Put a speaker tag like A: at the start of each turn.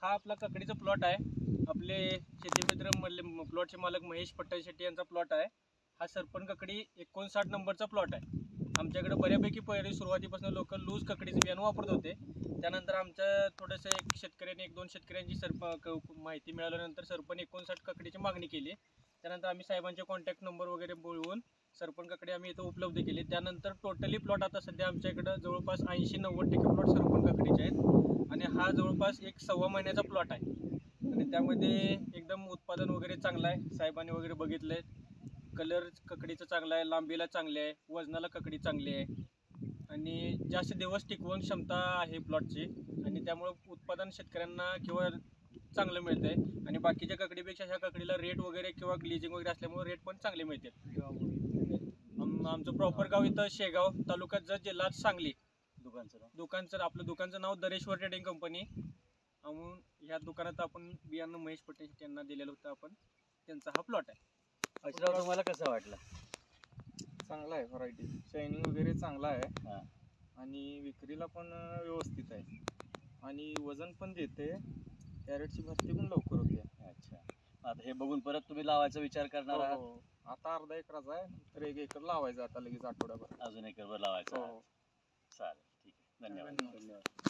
A: हा आपला ककडीचा प्लॉट आहे. आपले शेतीमित्र मधले प्लॉटचे मालक महेश पट्टण शेट्टी यांचा प्लॉट आहे. हा सरपण ककडी 59 नंबरचा प्लॉट आहे. आमच्याकडे बऱ्यापैकी पहिले सुरुवातीपासून लोक लूज ककडीचं बियाणं वापरत होते. त्यानंतर आमच्या थोडंसं एक शेतकऱ्यांनी 1-2 शेतकऱ्यांची माहिती मिळाल्यानंतर सरपण 59 ककडीची मागणी केली. त्यानंतर आम्ही साहेबांचे कॉन्टॅक्ट नंबर वगैरे बोलवून सरपण ककडी आम्ही इथं उपलब्ध केली. त्यानंतर टोटली प्लॉट आता सध्या आमच्या इकडं जवळपास 80-90% प्लॉट सरपण ककडीचे आहेत आणि हा जवळपास 1-1.25 महिन्याचा प्लॉट आहे आणि त्यामध्ये एकदम उत्पादन वगैरे चांगलं आहे. साहेबांनी वगैरे बघितलं आहे. कलर ककडीचं चांगला आहे, लांबीला चांगले आहे, वजनाला ककडी चांगली आहे आणि जास्त दिवस टिकवून क्षमता आहे प्लॉटची आणि त्यामुळे उत्पादन शेतकऱ्यांना किंवा चांगलं मिळतं आहे आणि बाकीच्या ककडीपेक्षा ह्या ककडीला रेट वगैरे किंवा ग्लिजिंग वगैरे असल्यामुळे रेट पण चांगले मिळतात. आमचं प्रॉपर गाव इथं शेगाव, तालुक्यात जत, जिल्हा सांगली. आपलं दुकानचं नाव दरेश्वर ट्रेडिंग कंपनी. म्हणून ह्या दुकानात आपण बियाणं महेश पट्टण शेट्टी यांना दिलेलं होतं आपण. त्यांचा हा प्लॉट आहे.
B: अशराव, तुम्हाला कसं वाटलं?
C: चांगला आहे, व्हरायटी शायनिंग वगैरे चांगला आहे आणि विक्रीला पण व्यवस्थित आहे आणि वजन पण देते. कॅरेटची भरती पण लवकर होते.
B: अच्छा, आता हे बघून परत तुम्ही लावायचा विचार करणार आहात?
C: हो, आता अर्धा एकराचा आहे, नंतर 1 एकर लावायचा आता लगेच आठवड्याभर.
B: अजून एकरभर लावायचा.
C: हो.
B: चालेल, ठीक आहे, धन्यवाद.
C: धन्यवाद.